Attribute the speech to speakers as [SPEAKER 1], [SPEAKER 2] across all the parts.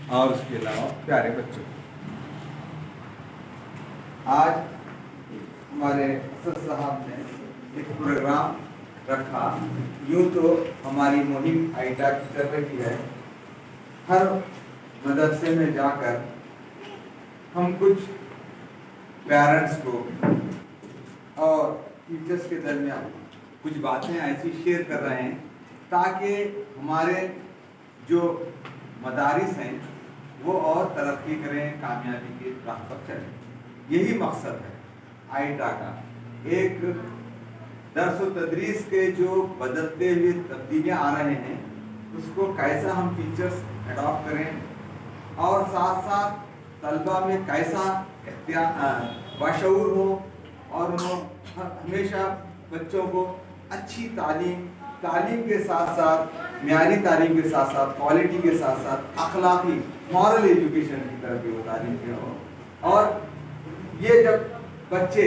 [SPEAKER 1] اور اس کے علاوہ پیارے بچوں، آج ہمارے اسد صاحب نے ایک پروگرام رکھا۔ یوں تو ہماری مہم آئیڈا کی چل رہی ہے، ہر مدرسے میں جا کر ہم کچھ پیرنٹس کو اور ٹیچرس کے درمیان کچھ باتیں ایسی شیئر کر رہے ہیں تاکہ ہمارے جو مدارس ہیں وہ اور ترقی کریں، کامیابی کی راہ پر چلیں۔ یہی مقصد ہے آئیڈا کا۔ ایک درس و تدریس کے جو بدلتے ہوئے تبدیلیاں آ رہے ہیں اس کو کیسا ہم ٹیچرس اڈاپٹ کریں اور ساتھ ساتھ طلبہ میں کیسا باشعور ہو اور انہوں ہمیشہ بچوں کو اچھی تعلیم کے ساتھ ساتھ، معیاری تعلیم کے ساتھ ساتھ، کوالٹی کے ساتھ ساتھ اخلاقی مورل ایجوکیشن کی طرف بھی وہ تعلیم کے ہو۔ اور یہ جب بچے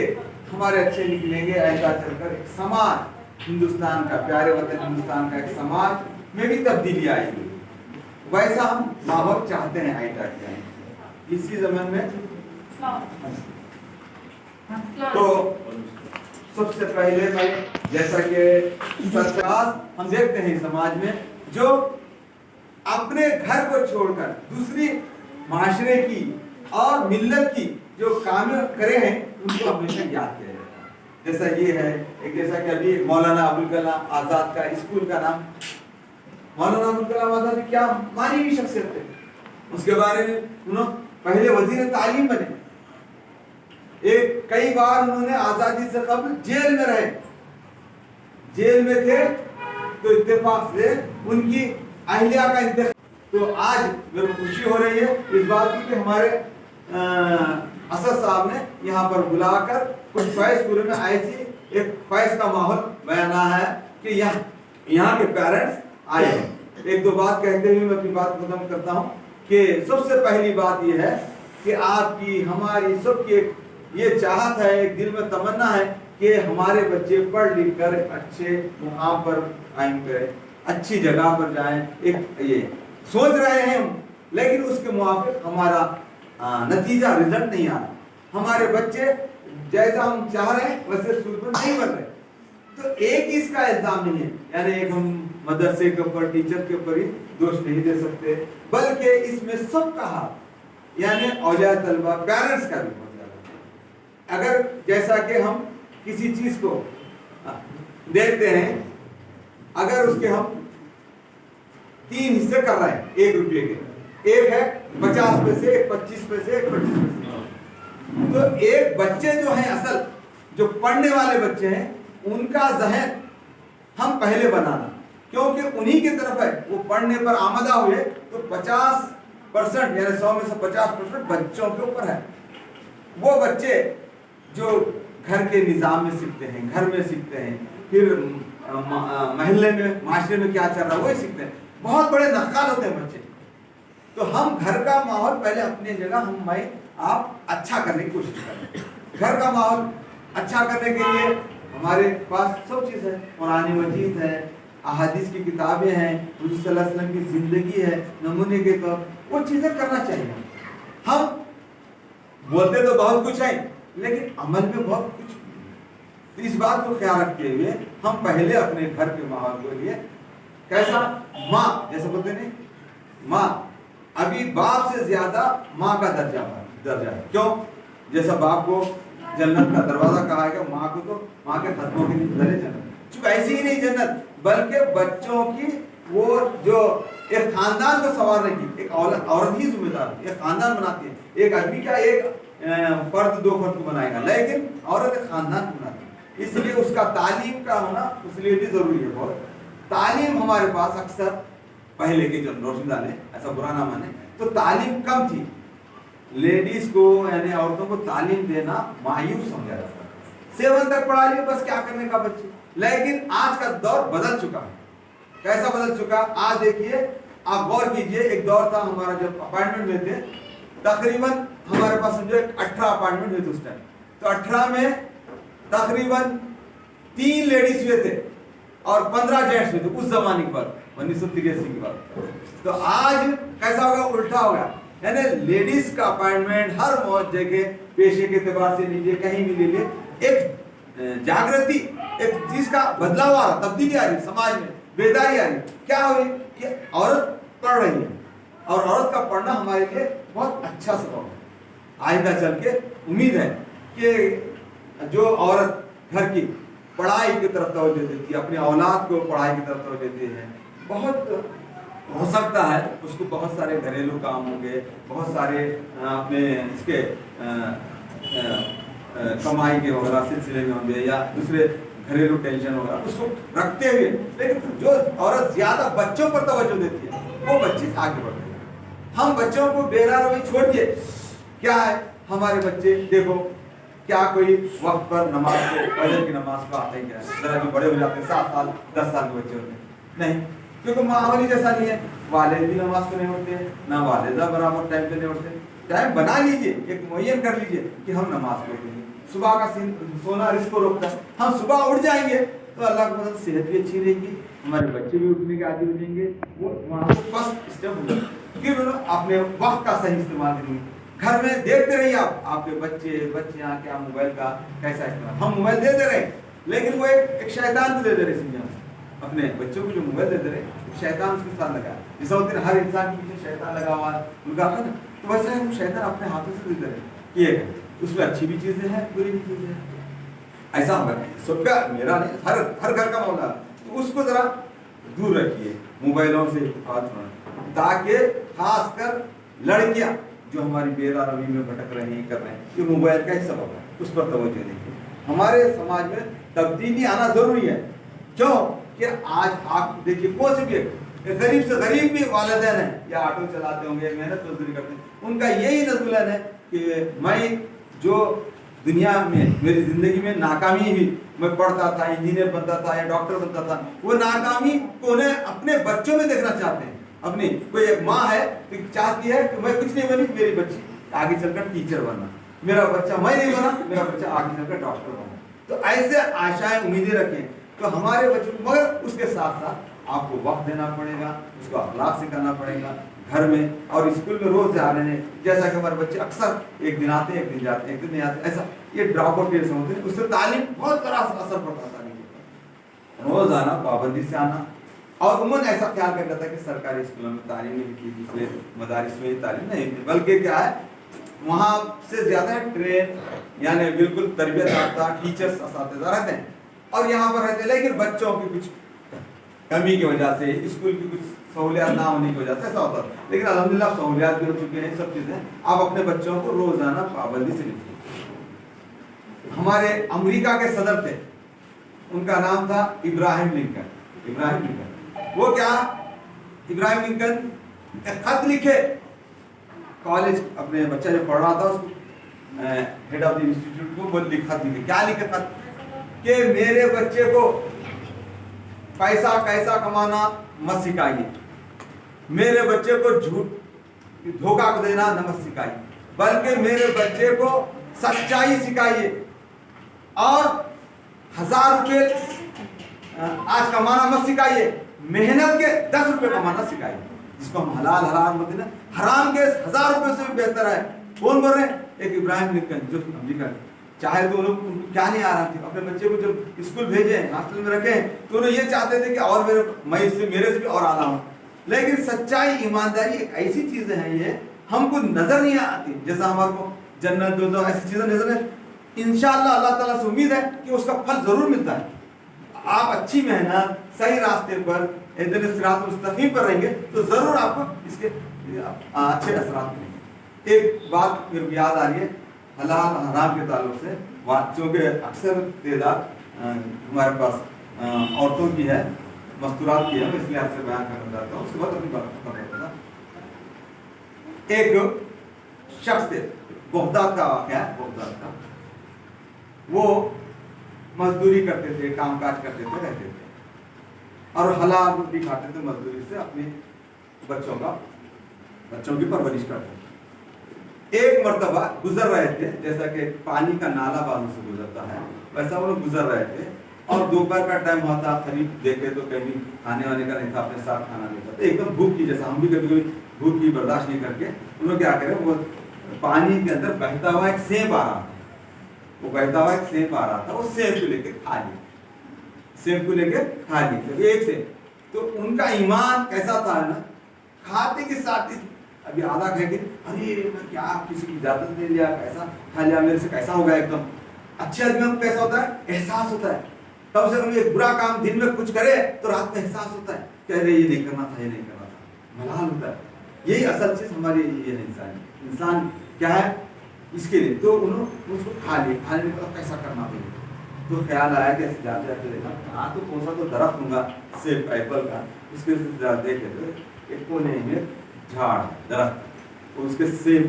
[SPEAKER 1] ہمارے اچھے نکلیں گے، ایسا چل کر ایک سماج ہندوستان کا، پیارے وطن ہندوستان کا ایک سماج میں بھی تبدیلی آئے گی۔ ویسا ہم ماحول چاہتے ہیں آئیڈا کے۔ اسی زمین میں تو سب سے پہلے میں جیسا کہ ہم دیکھتے ہیں سماج میں جو اپنے گھر کو چھوڑ کر دوسری معاشرے کی اور ملت کی جو کام کرے ہیں ان کو ہمیشہ یاد کیا جاتا ہے۔ جیسا یہ ہے ایک، جیسا کہ ابھی مولانا ابوالکلام آزاد کا اسکول کا نام، مولانا ابوالکلام آزاد کیا مانی ہوئی شخصیت تھے، اس کے بارے میں انہوں پہلے وزیر تعلیم بنے، کئی بار انہوں نے آزادی سے قبل جیل میں رہے، جیل میں تھے تو اتفاق سے ان کی اہلیہ کا انتخاب۔ تو آج میرے کو خوشی ہو رہی ہے اس بات کی کہ ہمارے اسد صاحب نے یہاں پر بلا کر کچھ فیض پورے میں ایسی ایک فیض کا ماحول بیانا ہے کہ یہاں کے پیرنٹس آئے ہیں۔ ایک دو بات کہتے ہوئے میں اپنی بات ختم کرتا ہوں کہ سب سے پہلی بات یہ ہے کہ آپ کی، ہماری سب کی ایک یہ چاہت ہے، ایک دل میں تمنا ہے کہ ہمارے بچے پڑھ لکھ کر اچھے مقام پر قائم کریں، اچھی جگہ پر جائیں۔ ایک یہ سوچ رہے ہیں ہم، لیکن اس کے موافق ہمارا نتیجہ رزلٹ نہیں آ رہا۔ ہمارے بچے جیسا ہم چاہ رہے ہیں ویسے صورت میں نہیں بن رہے۔ تو ایک اس کا الزام نہیں ہے، یعنی ایک ہم مدرسے کے اوپر، ٹیچر کے اوپر ہی دوش نہیں دے سکتے، بلکہ اس میں سب کا ہاتھ، یعنی اولیاء طلبہ، پیرنٹس کا بھی بہت زیادہ۔ اگر جیسا کہ ہم کسی چیز کو دیکھتے ہیں، اگر اس کے ہم 3 حصے کر رہے ہیں 1 روپے کے، ایک ہے 50 پیسے، ایک 25 پیسے، ایک 25 پیسے، تو ایک بچے جو ہیں اصل جو پڑھنے والے بچے ہیں ان کا ذہن ہم پہلے بنانا، کیونکہ انہی کی طرف ہے، وہ پڑھنے پر آمدہ ہوئے تو 50% یعنی 100 میں سے 50% بچوں کے اوپر ہے۔ وہ بچے جو گھر کے نظام میں سیکھتے ہیں، گھر میں سیکھتے ہیں، پھر محلے میں، معاشرے میں کیا چل رہا ہے وہی سیکھتے ہیں، بہت بڑے نقال ہوتے ہیں بچے۔ تو ہم گھر کا ماحول پہلے اپنی جگہ آپ اچھا کرنے کی کوشش کریں۔ گھر کا ماحول اچھا کرنے کے لیے ہمارے پاس سب چیز ہے، قرآن مجید ہے، احادیث کی کتابیں ہیں، حضور صلی اللہ علیہ وسلم کی زندگی ہے نمونے کے طور، وہ چیزیں کرنا چاہیے۔ ہم بولتے تو بہت کچھ ہیں لیکن عمل میں بہت کچھ، تو اس بات کو خیال رکھتے ہوئے ہم پہلے اپنے گھر کے ماحول کے لیے کیسا، ماں جیسے بولتے نہیں، ماں ابھی باپ سے زیادہ ماں کا درجہ ہے۔ کیوں؟ جیسا باپ کو جنت کا دروازہ کہا ہے، ماں کو تو ماں کے خدموں کے لیے جنت، چونکہ ایسی ہی نہیں جنت بلکہ بچوں کی وہ جو ایک خاندان کو سنوارنے کی ایک عورت ہی ذمہ دار ہے، ایک خاندان بناتی ہے۔ ایک آدمی کیا ایک فرد 2 فرد کو بنائے گا، لیکن عورت ایک خاندان کو بناتی ہے، اس لیے اس کا تعلیم کا ہونا اس لیے بھی ضروری ہے بہت۔ تعلیم ہمارے پاس اکثر پہلے کے جو روشندہ نے، ایسا برا نہ مانے، تو تعلیم کم تھی، لیڈیز کو یعنی عورتوں کو تعلیم دینا مایوس سمجھا جاتا ہے، 7 تک پڑھا لیے بس کیا کرنے کا بچے۔ لیکن آج کا دور بدل چکا ہے۔ کیسا بدل چکا؟ آج دیکھیے، آپ غور کیجئے، ایک دور تھا ہمارا جب اپائنٹمنٹ میں تھے، تقریباً ہمارے پاس سمجھو 18 اپائنٹمنٹ ہوئے تھے اس ٹائم، تو 18 میں تقریباً 3 لیڈیز ہوئے تھے اور 15 جینٹس ہوئے تھے، اس زمانے کی بات، 1983 کی بات۔ تو آج کیسا ہوگا؟ الٹا ہوگا. یعنی لیڈیز کا اپائنٹمنٹ ہر جگہ پیشے کے اعتبار سے لیجیے، کہیں بھی لے لیے، ایک جاگرتی، ایک چیز کا بدلاؤ آ رہا، تبدیلی آ رہی سماج میں، بیداری آ رہی. کیا ہوئی کہ عورت پڑھ رہی ہے، اور عورت کا پڑھنا ہمارے لیے بہت اچھا سبب ہے. آئندہ چل کے امید ہے کہ جو عورت گھر کی پڑھائی کی طرف توجہ دیتی ہے، اپنی اولاد کو پڑھائی کی طرف توجہ دیتی ہے، بہت ہو سکتا ہے اس کو بہت سارے گھریلو کام ہوں گے، بہت سارے اپنے اس کے کمائی کے وغیرہ سلسلے میں ہوں گے، یا دوسرے گھریلو ٹینشن وغیرہ اس کو رکھتے ہوئے، لیکن جو عورت زیادہ بچوں پر توجہ دیتی ہے وہ بچے آگے بڑھتے ہیں. ہم بچوں کو بے روی چھوڑیے، کیا ہے ہمارے بچے دیکھو کیا کوئی وقت پر نماز کو، فجر کی نماز کو آتے ہیں؟ کیا ہے ذرا جو بڑے ہو جاتے ہیں 7 سال 10 سال کے بچے ہوتے ہیں، نہیں، کیونکہ ماحول ہی جیسا نہیں ہے. والد بھی نماز کو نہیں اٹھتے، نہ والدہ برابر ٹائم پہ نہیں اٹھتے. ٹائم بنا لیجئے، ایک معین کر لیجئے کہ ہم نماز کو اٹھیں گے. صبح کا سونا رزق کو روکتا ہے. ہم صبح اٹھ جائیں گے تو اللہ کی مدد صحت بھی اچھی رہے گی، ہمارے بچے بھی اٹھنے کے عادی ہو جائیں گے. وہ وہاں سے فرسٹ اسٹیپ ہو جائے کہ اپنے وقت کا صحیح استعمال کریں گے. گھر میں دیکھتے رہیے آپ کے بچیاں کیا موبائل کا کیسا استعمال. ہم موبائل دیتے رہے، لیکن وہ ایک شیطان کو دے دے رہے سمجھا. اپنے بچوں کو جو موبائل دیتے رہے، شیطان اس کے ساتھ لگا. جیسا ہوتے ہیں ہر انسان کے پیچھے شیطان لگا ہوا ہے ان کا، تو ویسا ہے شیطان اپنے ہاتھوں سے دیتے رہے. یہ اس میں اچھی بھی چیزیں ہیں، بری بھی چیزیں ہیں. ایسا ہوگا سب کا، میرا نہیں، ہر گھر کا معاملہ. تو اس کو ذرا دور رکھیے موبائلوں سے، تاکہ خاص کر لڑکیاں جو ہماری بے روی میں بھٹک رہے ہیں کر رہے ہیں، یہ موبائل کا ہی سبب ہے. اس پر توجہ دیکھیے. ہمارے سماج میں تبدیلی آنا ضروری ہے. کیوں کہ آج آپ دیکھیے کون سے بھی غریب سے غریب بھی والدین ہیں، یا آٹو چلاتے ہوں گے، محنت مزدوری کرتے ہیں، ان کا یہی نظم ہے کہ میں جو دنیا میں میری زندگی میں ناکامی ہوئی، میں پڑھتا تھا، انجینئر بنتا تھا یا ڈاکٹر بنتا تھا، وہ ناکامی کو انہیں اپنے بچوں میں دیکھنا چاہتے ہیں. اپنی کوئی ایک ماں ہے تو چاہتی ہے کہ میں کچھ نہیں بنی، میری بچی آگے چل کر ٹیچر بننا، میرا بچہ میں نہیں بنا، میرا بچہ آگے چل کر ڈاکٹر بننا. تو ایسے آشائیں امیدیں رکھیں. تو ہمارے بچوں کو، مگر اس کے ساتھ ساتھ آپ کو وقت دینا پڑے گا، اس کو اخلاق سکھانا پڑے گا گھر میں اور اسکول میں. روز جا رہے ہیں، جیسا کہ ہمارے بچے اکثر ایک دن آتے ہیں، ایک دن جاتے ہیں، ایک دن نہیں آتے، ایسا یہ ڈراپ آؤٹ کیس ہوتے ہیں. اس سے تعلیم بہت بڑا اثر پڑتا ہے. تعلیم روز آنا، پابندی سے آنا. اور عموماً ایسا خیال کر لیتا ہے کہ سرکاری اسکولوں میں تعلیم نہیں کی، دوسرے مدارس میں تعلیم نہیں ہوتی، بلکہ کیا ہے وہاں سے زیادہ ٹرین یعنی بالکل تربیت یافتہ ٹیچرس اساتذہ رہتے ہیں اور یہاں پر رہتے ہیں. لیکن بچوں کی کچھ کمی کی وجہ سے، اسکول کی کچھ سہولیات نہ ہونے کی وجہ سے ایسا ہوتا ہے. لیکن الحمدللہ سہولیات بھی ہو چکے ہیں، سب چیزیں. آپ اپنے بچوں کو روزانہ پابندی سے لکھیے. ہمارے امریکہ کے صدر تھے، ان کا نام تھا ابراہیم لنکن. وہ کیا ابراہیم لنکن ایک خط لکھے کالج، اپنے بچہ جو پڑھ رہا تھا اس کو، ہیڈ آف دی انسٹیٹیوٹ کو وہ خط لکھے. کیا لکھے خط؟ کہ میرے بچے کو پیسہ کیسا کمانا مت سکھائیے، میرے بچے کو دھوکہ دینا نہ مت سکھائیے، بلکہ میرے بچے کو سچائی سکھائیے اور 1000 روپے آج کمانا مت سکھائیے، محنت کے 10 روپے کمانا سکھائیے. جس کو ہم حلال حرام مت دینا، حرام کے 1000 روپے سے بھی بہتر ہے. کون بول رہے ہیں؟ ایک ابراہیم لنکن جو امریکہ میں. چاہے تو ان کو کیا نہیں آ رہا تھا، اپنے بچے کو جب اسکول بھیجے، ہاسٹل میں رکھے، تو انہوں یہ چاہتے تھے کہ اور میں میرے سے بھی اور اعلیٰ ہوں. لیکن سچائی، ایمانداری ایک ایسی چیزیں ہیں، یہ ہم کو نظر نہیں آتی. جیسا ہمارے کو جنت دوزخ ایسی چیزیں نظر ہے، انشاءاللہ اللہ تعالیٰ سے امید ہے کہ اس کا پھل ضرور ملتا ہے. آپ اچھی محنت، صحیح راستے پر، صراط مستقیم پر رہیں گے تو ضرور آپ کو اس کے اچھے اثرات ملیں گے. ایک بات میرے کو یاد آ رہی ہے حلال حرام کے تعلق سے، چونکہ اکثر تعداد ہمارے پاس عورتوں کی ہے، مستورات کی ہے، میں اس لیے آپ سے بیان کرنا چاہتا ہوں. اس کے بعد اپنی بات ختم کرتا ہوں. ایک شخص تھے، بغداد کا واقعہ ہے. بغداد کا وہ مزدوری کرتے تھے، کام کاج کرتے تھے، رہتے تھے اور حلال روٹی کھاتے تھے. مزدوری سے اپنے بچوں کی پرورش کرتے تھے. ایک مرتبہ گزر رہے تھے، جیسا کہ پانی کا نالا بازو سے گزرتا ہے، ویسا وہ لوگ گزر رہے تھے اور دوپہر کا ٹائم ہوا تھا، قریب دیکھے تو کہیں کھانے وانے کا نہیں تھا، اپنے ساتھ کھانا نہیں تھا، ایک دم بھوک کی جیسا. ہم بھی کبھی کبھی بھوک کی برداشت نہیں کر کے انہوں کیا کرے، وہ پانی کے اندر بہتا ہوا ایک سیب آ رہا تھا، وہ بہتا ہوا ایک سیب آ رہا تھا، وہ سیب کو لے کے کھا لی، سیب کو لے کے کھا لی. تو ایک سے تو ان کا ایمان کیسا تھا نا، کھاتے کے ساتھ ابھی آدھا کہہ کے ارے میں کیا کسی کی اجازت دے لیا، کیسا کھا لیا، میرے سے کیسا ہوگا. ایک دم اچھے آدمیوں کو کیسا ہوتا ہے، احساس ہوتا ہے. تب سے ایک برا کام دن میں کچھ کرے تو رات میں احساس ہوتا ہے کہ ارے یہ نہیں کرنا تھا، یہ نہیں کرنا تھا، ملال ہوتا ہے. یہی اصل چیز ہماری یہ ہے. انسان کیا ہے اس کے لیے. تو انہوں نے اس کو کھا لیا، کھانے کے بعد کیسا کرنا پڑے. تو خیال آیا کہ ایسے جاتے جاتے دیکھا ہاں تو کون سا تو درخت ہوں گا سیب ایپل کا، اس کے دیکھے تو ایک کونے میں جھاڑ درخت، اس کے سیب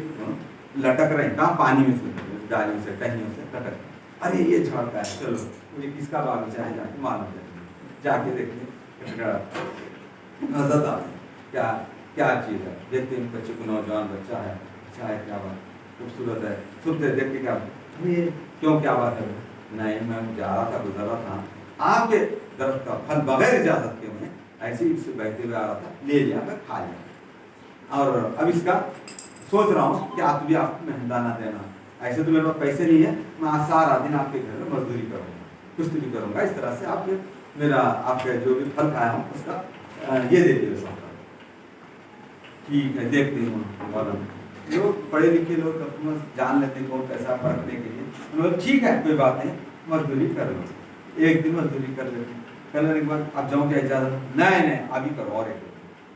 [SPEAKER 1] لٹک رہے ہیں، کہاں پانی میں سے ڈالیوں سے ٹہنیوں سے لٹک. ارے یہ جھاڑ کا ہے، چلو مجھے کس کا باغیچہ ہے جا کے معلوم ہے، جا کے دیکھتے حضرت آتے کیا کیا چیز ہے. دیکھتے ہیں بچے کو، نوجوان بچہ ہے، اچھا ہے، کیا بات خوبصورت ہے. سنتے دیکھ کے کیا کیوں کیا بات ہے. نہیں میں جا رہا تھا، گزر رہا تھا، آپ کے درخت کا پھل بغیر اجازت کے میں ایسے ہی سے بہتے ہوئے آ رہا تھا، لے لیا، میں کھا لیا. اور اب اس کا سوچ رہا ہوں کہ آپ بھی آپ کو مہندانہ دینا. ایسے تو میرے پاس پیسے نہیں ہے، میں سارا دن آپ کے گھر میں مزدوری کروں گا، کچھ بھی کروں گا، اس طرح سے آپ میرا آپ کا جو بھی پھل کھایا ہوں اس کا یہ دے دیے. ٹھیک ہے دیکھتے ہیں. لوگ پڑھے لکھے لوگ جان لیتے ہیں کون پیسہ پرکھنے کے لیے. ٹھیک ہے کوئی بات نہیں، مزدوری کر لو. ایک دن مزدوری کر لیتے ہیں، کرنے کے بعد اب جاؤں گے اجازت، نہیں ابھی کرو اور ایک،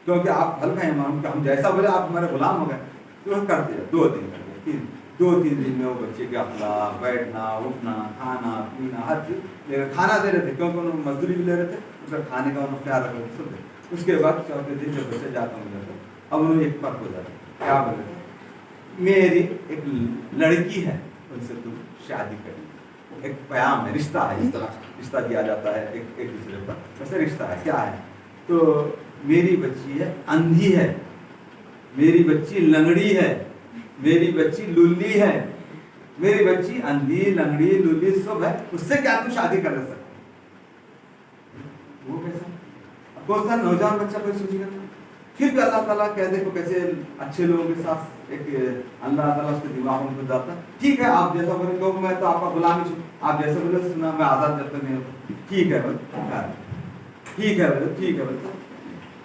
[SPEAKER 1] کیونکہ آپ پھل کھائیں ہم جیسا بولے آپ ہمارے غلام ہو گئے. تو کرتے ہیں 2 دن کر لیا، 2-3 دن میں وہ بچے کے اخلاق، بیٹھنا اٹھنا کھانا پینا ہر چیز کھانا دے رہے تھے، کیونکہ انہوں مزدوری بھی لے رہے تھے، اس کا کھانے کا انہوں خیال رکھ رہے تھے. اس کے بعد 4 دن جب بچے جاتا ہوں جاتا، اب انہوں ایک فرق ہو جاتا. کیا بولے، میری ایک لڑکی ہے، ان سے تم شادی کر. ایک پیام ہے، رشتہ ہے، اس طرح رشتہ دیا جاتا ہے ایک دوسرے پر. ویسے رشتہ ہے کیا ہے، تو میری بچی ہے اندھی ہے، میری بچی لنگڑی ہے، میری بچی للی ہے، میری بچی اندھی لنگڑی للی سب ہے، اس سے کیا تم شادی کر سکتے. وہ کیسا کون سا نوجوان بچہ کوئی سوچے گا. پھر بھی اللہ تعالیٰ کہتے کو کیسے اچھے لوگوں کے ساتھ ایک اللہ تعالیٰ اس کے دماغوں میں جاتا. ٹھیک ہے آپ جیسا بولے کہ میں تو آپ کا غلام ہی ہوں، آپ جیسے بولے سنا میں آزاد جب تک نہیں ہوتا. ٹھیک ہے بولے، ٹھیک ہے بولے، ٹھیک ہے بولے.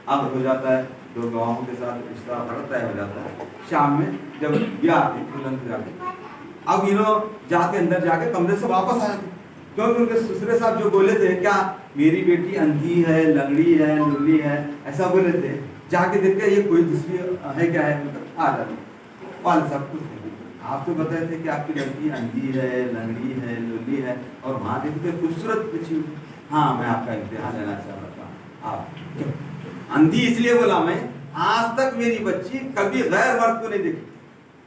[SPEAKER 1] اب ہو جاتا ہے 2 گواہوں کے ساتھ رشتہ طے ہو جاتا ہے. شام میں جب یہ آتے دلہن جا کے، اب انہوں جاتے اندر جا کے کمرے سے واپس آ جاتے، کیونکہ ان کے سسرے صاحب جو بولے تھے کیا میری بیٹی اندھی ہے لنگڑی ہے للی ہے ایسا بولے تھے، جا کے دیکھتے یہ کوئی دوسری ہے کیا ہے، مطلب آ جاتے. والد صاحب کچھ نہیں، آپ تو بتائے تھے کہ آپ کی لڑکی اندھی ہے لنگڑی ہے للی ہے، اور وہاں دیکھتے خوبصورت بچی. ہاں میں آپ کا امتحان لینا چاہ رہا تھا. آپ اندھی اس لیے بولا میں، آج تک میری بچی کبھی غیر مرد کو نہیں دیکھی،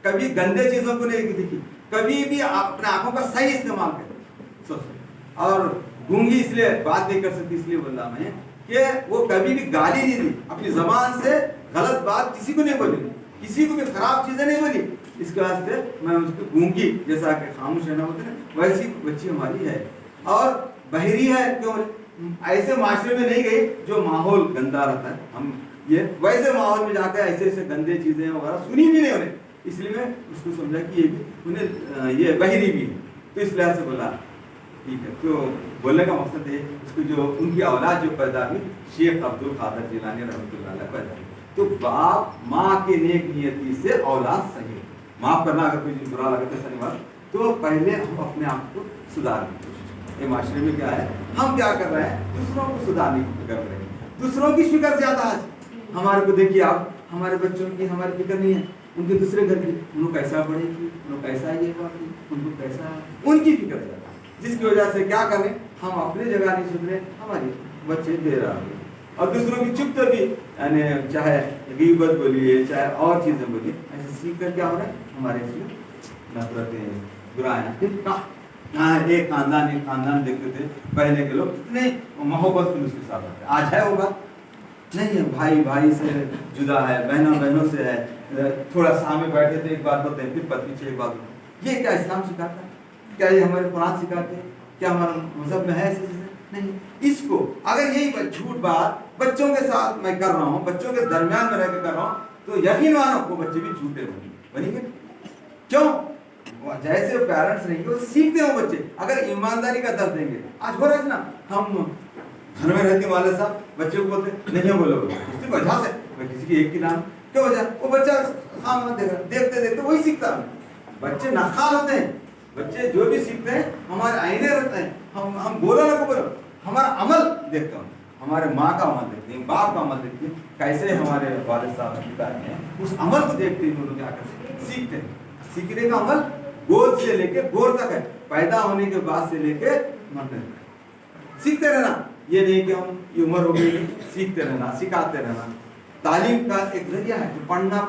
[SPEAKER 1] کبھی گندے چیزوں کو نہیں دیکھی، کبھی بھی اپنے آنکھوں کا صحیح استعمال کرے. اور گونگی اس لیے بات نہیں کر سکتی اس لیے بولا میں کہ وہ کبھی بھی گالی نہیں دی، اپنی زبان سے غلط بات کسی کو نہیں بولی، کسی کو بھی خراب چیزیں نہیں بولی. اس کے واسطے میں اس کو گونگی جیسا کہ خاموش رہنا ہوتا ہے ویسی بچی ہماری ہے. اور بحری ہے کیوں، ایسے معاشرے میں نہیں گئی جو ماحول گندا رہتا ہے. ہم یہ ویسے ماحول میں جا کے ایسے ایسے گندے چیزیں وغیرہ سنی بھی نہیں انہیں، اس لیے میں اس کو سمجھا کہ یہ بھی انہیں یہ بحری بھی ہے. تو اس لحاظ سے بولا ٹھیک ہے. تو بولنے کا مقصد ہے اس کو جو ان کی اولاد جو پیدا ہوئی شیخ عبد القادر جیلانی رحمۃ اللہ علیہ پیدا ہوئی. تو باپ ماں کے نیک نیتی سے اولاد صحیح، معاف کرنا اگر کوئی برا لگے تو صحیح بات. تو پہلے ہم اپنے آپ کو سدھارنے کی کوشش کریں. یہ معاشرے میں کیا ہے، ہم کیا کر رہے ہیں، دوسروں کو سدھارنے کی فکر کر رہے ہیں. دوسروں کی فکر زیادہ ہے. ہمارے کو دیکھیے آپ، ہمارے بچوں کی ہماری فکر نہیں ہے، ان کے دوسرے گھر کی ان کو کیسا پڑھے گی، ان کو کیسا یہ بات کی، ان کو کیسا، ان کی فکر زیادہ، جس کی وجہ سے کیا کریں ہم اپنی جگہ نہیں سدھرے، ہماری بچے دے رہا ہے. اور دوسروں کی چپتے بھی یعنی چاہے غیبت بولیے چاہے اور چیزیں بولیے، ایسے سیکھ کر کیا ہو رہا ہے ہمارے اس میں نفرتیں برائیاں. ایک خاندان دیکھتے تھے پہلے کے لوگ کتنے محبت سے اس کے ساتھ رہتے. آج ہے وہ بات نہیں ہے، بھائی سے جدا ہے، بہنوں سے ہے. تھوڑا سامنے بیٹھے تھے ایک بات ہوتے ہیں پھر پت پیچھے ایک بات ہوتے ہیں. یہ کیا اسلام سکھاتا ہے؟ کیا یہ ہمارے قرآن سکھاتے ہیں؟ کیا ہمارا مذہب میں ہے ایسی چیزیں؟ نہیں. اس کو اگر یہی جھوٹ بات بچوں کے ساتھ میں کر رہا ہوں, بچوں کے درمیان میں رہ کے کر رہا ہوں, تو یقین مانو وہ بچے بھی جھوٹے بنیں گے. کیوں؟ جیسے پیرنٹس رہیں گے وہ سیکھتے ہیں. وہ بچے اگر ایمانداری کا درس دیں گے, آج ہو رہا ہے نا, ہم گھر میں رہتے والد صاحب بچے کو بولتے نہیں بولو, اس کی وجہ سے کسی کی ایک کی نام کیا وجہ, وہ بچہ دیکھتے دیکھتے وہی سیکھتا ہے. بچے ناخوال ہوتے ہیں, بچے جو بھی سیکھتے ہیں ہمارے آئینے رہتے ہیں. ہم بولو نہ کو بولو, ہمارا عمل دیکھتا ہوں, ہمارے ماں کا عمل دیکھتے ہیں, باپ کا عمل دیکھتے ہیں, کیسے ہمارے والد صاحب پتا ہیں, اس عمل کو دیکھتے ہیں لوگ جا کر سیکھتے ہیں. سیکھنے کا عمل گود سے لے کے گور تک ہے, پیدا ہونے کے بعد سے لے کے مرنے تک سیکھتے رہنا. یہ نہیں کہ ہم یہ عمر ہو گئی, سیکھتے رہنا, سکھاتے رہنا. تعلیم کا ایک ذریعہ ہے, پڑھنا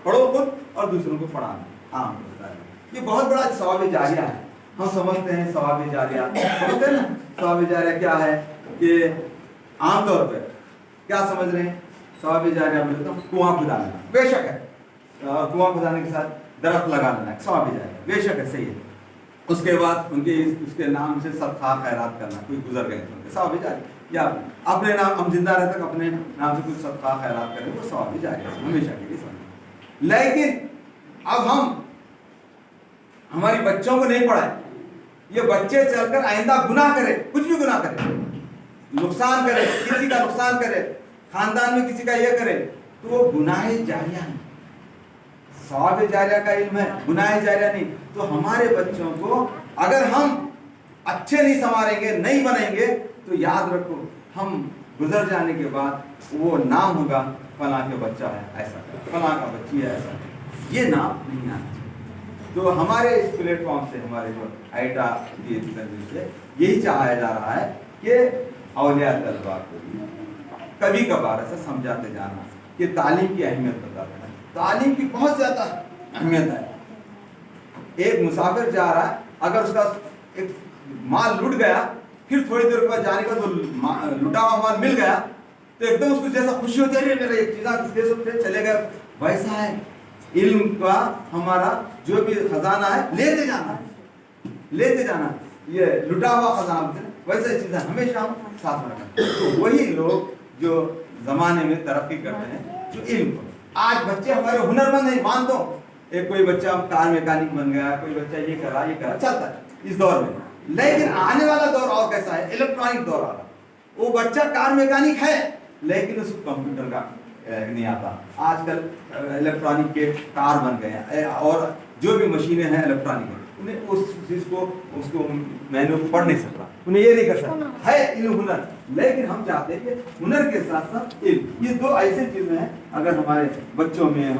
[SPEAKER 1] پڑھو خود اور دوسروں کو پڑھانا عام ہوتا ہے. یہ بہت بڑا ثواب جاریہ ہے. ہم سمجھتے ہیں ثواب جاریہ, سمجھتے ہیں نا ثواب جاریہ کیا ہے, کہ عام طور پہ کیا سمجھ رہے ہیں ثواب جاریہ میں تو کنواں کھدانا, بے شک ہے, کنواں کھدانے کے ساتھ درخت لگا لینا ثواب جاریہ, بے شک ہے, صحیح ہے. اس کے بعد ان کے اس کے نام سے صدقہ خیرات کرنا, کوئی گزر گئے تو ان کے ثواب جاریہ, یا اپنے نام ہم زندہ رہتے اپنے نام سے کچھ صدقہ خیرات کریں وہ ثواب جاریہ ہمیشہ کے لیے سمجھ. لیکن اب ہم ہماری بچوں کو نہیں پڑھائیں, یہ بچے چل کر آئندہ گناہ کرے, کچھ بھی گناہ کرے, نقصان کرے, کسی کا نقصان کرے, خاندان میں کسی کا یہ کرے, تو وہ گناہ جاریہ نہیں. ثواب جاریہ کا علم ہے, گناہ جاریہ نہیں. تو ہمارے بچوں کو اگر ہم اچھے نہیں سنواریں گے, نہیں بنائیں گے, تو یاد رکھو ہم گزر جانے کے بعد وہ نام ہوگا فلاں کے بچہ ہے ایسا, فلاں کا بچی ہے ایسا, یہ نام نہیں آنا چاہیے. تو ہمارے اس پلیٹ فارم سے, ہمارے جو آئیٹا کی تنظیم سے یہی چاہا جا رہا ہے کہ اولیاء طلباء کو کبھی کبھار ایسا سمجھاتے جانا کہ تعلیم کی اہمیت بتاتے ہیں. تعلیم کی بہت زیادہ اہمیت ہے. ایک مسافر جا رہا ہے, اگر اس کا ایک مال لٹ گیا, پھر تھوڑی دیر بعد جانے کا تو لٹا ہوا مال مل گیا, تو ایک دم اس کو جیسا خوشی ہوتی ہے میرا ایک چیز چلے گئے. ویسا ہے علم کا ہمارا جو بھی خزانہ ہے, لیتے جانا ہے, لیتے جانا. یہ لٹا ہوا خزانہ ویسے چیزیں ہمیشہ ہم ساتھ رکھنا. تو وہی لوگ جو زمانے میں ترقی کرتے ہیں جو علم کو, آج بچے ہمارے ہنر مند نہیں, مان دو ایک کوئی بچہ کار میکینک بن گیا, کوئی بچہ یہ کرا چلتا ہے اس دور میں. لیکن آنے والا دور اور کیسا ہے, الیکٹرانک دور آ رہا. وہ بچہ کار میکینک ہے لیکن اس کو کمپیوٹر کا نہیں آتا. آج کل الیکٹرانک کے کار بن گئے ہیں, اور جو بھی مشینیں ہیں الیکٹرانک ہیں, انہیں اس چیز کو مینو پڑھ نہیں سکتا, انہیں یہ نہیں کر سکتا ہے علم ہنر. لیکن ہم چاہتے ہیں کہ ہنر کے ساتھ ساتھ علم, یہ دو ایسی چیزیں ہیں اگر ہمارے بچوں میں